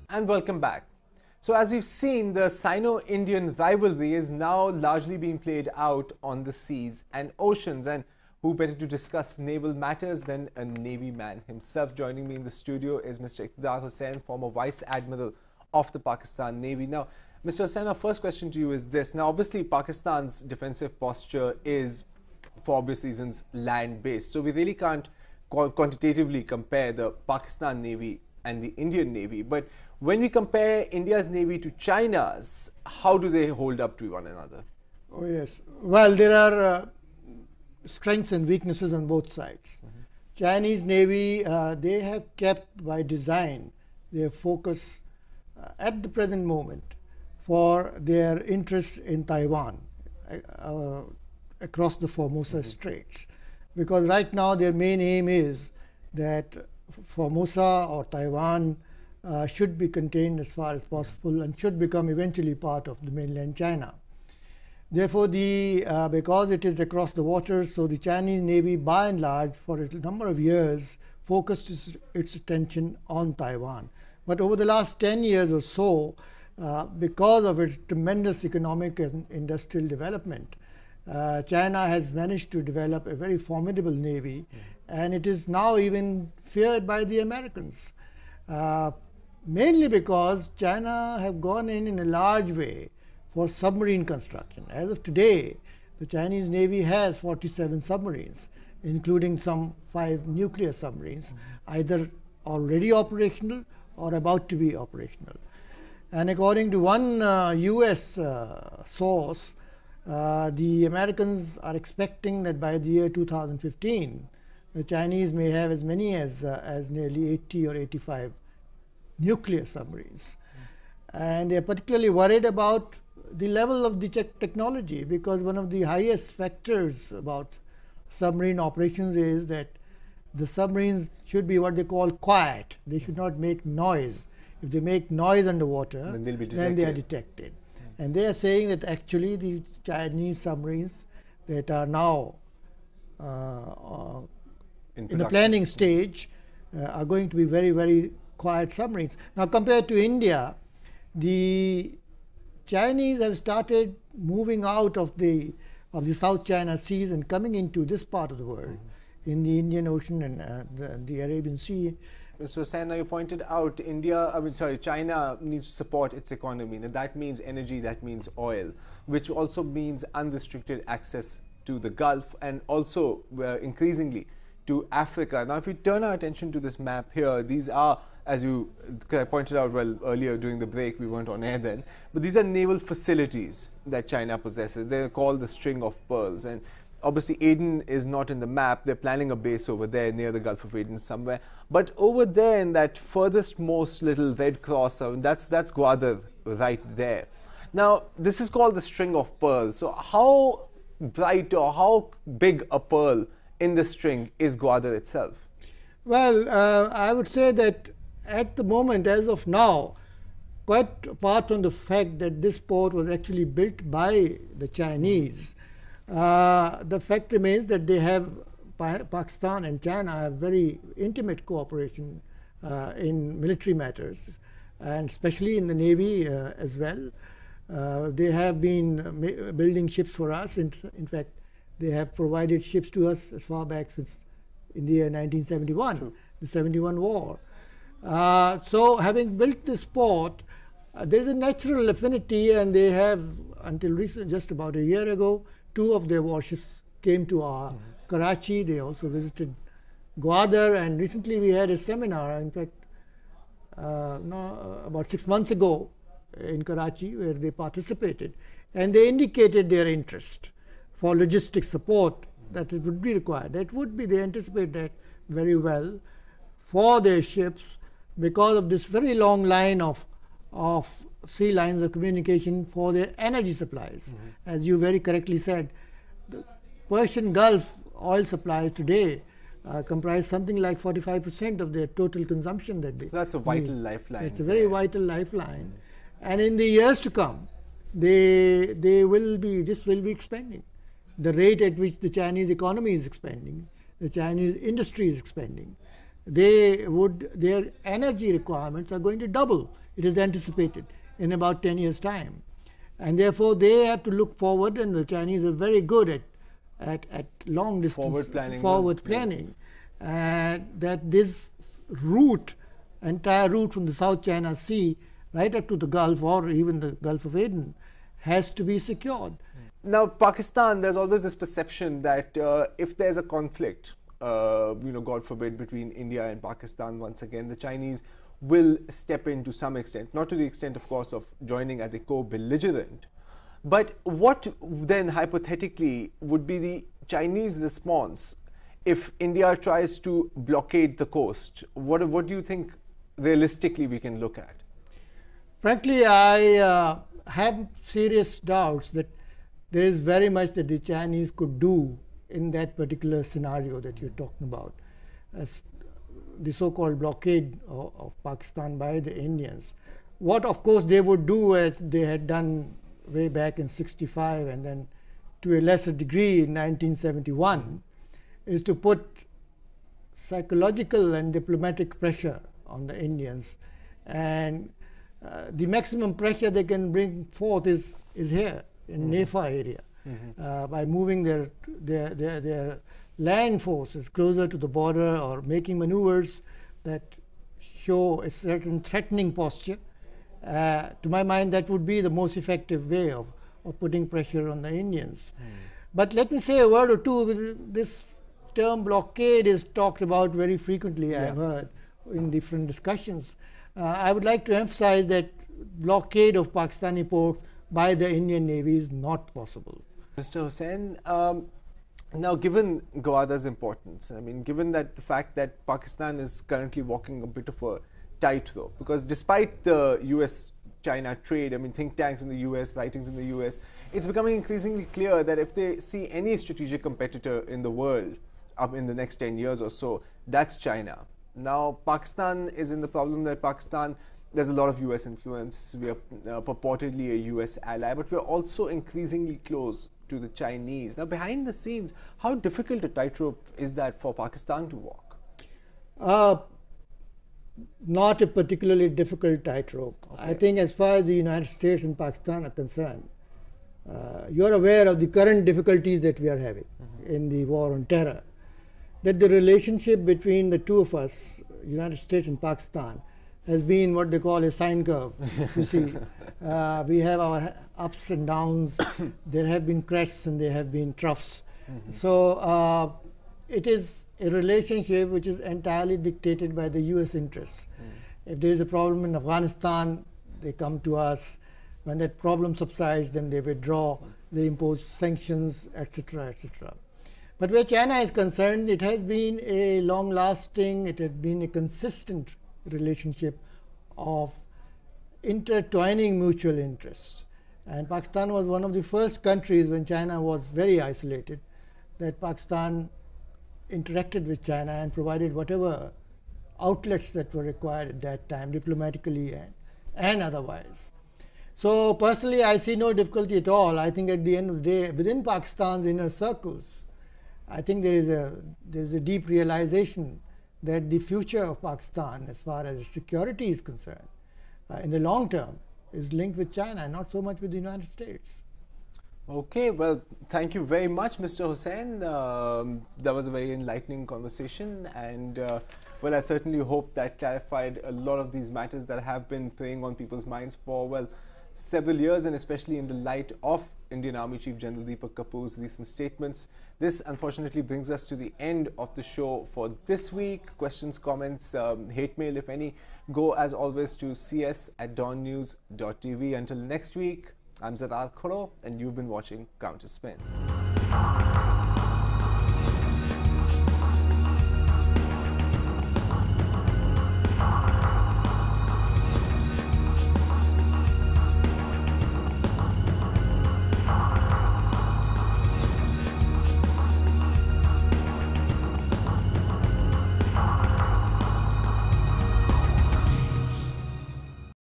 And welcome back. So as we've seen, the Sino-Indian rivalry is now largely being played out on the seas and oceans. And who better to discuss naval matters than a Navy man himself? Joining me in the studio is Mr. Zarrar Hussain, former Vice Admiral of the Pakistan Navy. Now, Mr. Hussain, my first question to you is this. Now, obviously, Pakistan's defensive posture is, for obvious reasons, land-based. So we really can't quantitatively compare the Pakistan Navy and the Indian Navy. But when we compare India's Navy to China's, how do they hold up to one another? Oh, yes. Well, there are strengths and weaknesses on both sides. Chinese Navy, they have kept by design their focus at the present moment for their interests in Taiwan across the Formosa Straits. Because right now their main aim is that Formosa or Taiwan should be contained as far as possible and should become eventually part of the mainland China. Therefore, because it is across the water, so the Chinese Navy by and large for a number of years focused its attention on Taiwan. But over the last 10 years or so, because of its tremendous economic and industrial development, China has managed to develop a very formidable navy, and it is now even feared by the Americans. Mainly because China have gone in a large way for submarine construction. As of today, the Chinese Navy has 47 submarines, including some 5 nuclear submarines, either already operational or about to be operational. And according to one US source, the Americans are expecting that by the year 2015, the Chinese may have as many as nearly 80 or 85 nuclear submarines. And they are particularly worried about the level of the technology, because one of the highest factors about submarine operations is that the submarines should be what they call quiet. They should not make noise. If they make noise underwater, then they are detected. And they are saying that actually the Chinese submarines that are now in the planning stage are going to be very, very quiet submarines. Now, compared to India, the Chinese have started moving out of the South China Seas and coming into this part of the world, in the Indian Ocean and the Arabian Sea. Mr. Hussain, you pointed out China needs to support its economy. And that means energy, that means oil, which also means unrestricted access to the Gulf and also increasingly to Africa. Now, if we turn our attention to this map here, these are, as you pointed out earlier during the break, we weren't on air then, but these are naval facilities that China possesses. They're called the String of Pearls. And obviously, Aden is not in the map. They're planning a base over there near the Gulf of Aden somewhere. But over there in that furthest most little red cross, that's Gwadar right there. Now, this is called the String of Pearls. So how bright or how big a pearl in the string is Gwadar itself? Well, I would say that at the moment, as of now, quite apart from the fact that this port was actually built by the Chinese, the fact remains that they have, Pakistan and China have very intimate cooperation in military matters, and especially in the Navy as well. They have been building ships for us. In fact, they have provided ships to us as far back since in the year 1971, True. The 71 war. So having built this port, there is a natural affinity, and they have, until recently, just about a year ago, 2 of their warships came to Karachi. They also visited Gwadar, and recently we had a seminar, in fact, about 6 months ago in Karachi, where they participated, and they indicated their interest for logistic support that it would be required. They anticipate that very well for their ships because of this very long line of sea lines of communication for their energy supplies. As you very correctly said, the Persian Gulf oil supplies today comprise something like 45% of their total consumption that day. So that's a vital lifeline. It's a very vital lifeline. And in the years to come, this will be expanding. The rate at which the Chinese economy is expanding, the Chinese industry is expanding. their energy requirements are going to double. It is anticipated in about 10 years' time. And therefore, they have to look forward, and the Chinese are very good at long distance forward planning. And that this entire route from the South China Sea right up to the Gulf or even the Gulf of Aden has to be secured. Now, Pakistan, there's always this perception that if there's a conflict, God forbid, between India and Pakistan, once again, the Chinese will step in to some extent, not to the extent, of course, of joining as a co-belligerent. But what then, hypothetically, would be the Chinese response if India tries to blockade the coast? What do you think realistically we can look at? Frankly, I have serious doubts that there is very much that the Chinese could do in that particular scenario that you're talking about. As the so-called blockade of Pakistan by the Indians. What, of course, they would do, as they had done way back in '65 and then to a lesser degree in 1971, is to put psychological and diplomatic pressure on the Indians. And the maximum pressure they can bring forth is here in Nefa area, by moving their land forces closer to the border or making maneuvers that show a certain threatening posture. To my mind, that would be the most effective way of putting pressure on the Indians. But let me say a word or two. This term blockade is talked about very frequently, I have heard, in different discussions. I would like to emphasize that blockade of Pakistani ports by the Indian Navy is not possible. Mr. Hussain, now given Gawada's importance, I mean, given that the fact that Pakistan is currently walking a bit of a tightrope, because despite the US-China trade, I mean, think tanks in the US, writings in the US, it's becoming increasingly clear that if they see any strategic competitor in the world up in the next 10 years or so, that's China. Now, Pakistan is in the problem that there's a lot of US influence. We are purportedly a US ally, but we're also increasingly close to the Chinese. Now, behind the scenes, how difficult a tightrope is that for Pakistan to walk? Not a particularly difficult tightrope. Okay. I think as far as the United States and Pakistan are concerned, you're aware of the current difficulties that we are having in the war on terror. That the relationship between the two of us, United States and Pakistan, has been what they call a sine curve. You see, we have our ups and downs. There have been crests and there have been troughs. So it is a relationship which is entirely dictated by the US interests. If there is a problem in Afghanistan, they come to us. When that problem subsides, then they withdraw, they impose sanctions, etc., etc. But where China is concerned, it has been a long-lasting, it has been a consistent relationship of intertwining mutual interests. And Pakistan was one of the first countries when China was very isolated that Pakistan interacted with China and provided whatever outlets that were required at that time, diplomatically and otherwise. So personally, I see no difficulty at all. I think at the end of the day, within Pakistan's inner circles, I think there is a deep realization that the future of Pakistan, as far as security is concerned, in the long term, is linked with China, not so much with the United States. Okay, well, thank you very much, Mr. Hussain. That was a very enlightening conversation, and well, I certainly hope that clarified a lot of these matters that have been preying on people's minds for, well, several years, and especially in the light of Indian Army Chief General Deepak Kapoor's recent statements. This unfortunately brings us to the end of the show for this week. Questions, comments, hate mail, if any, go as always to cs@dawnnews.tv. Until next week, I'm Zarrar Khuhro, and you've been watching Counterspin.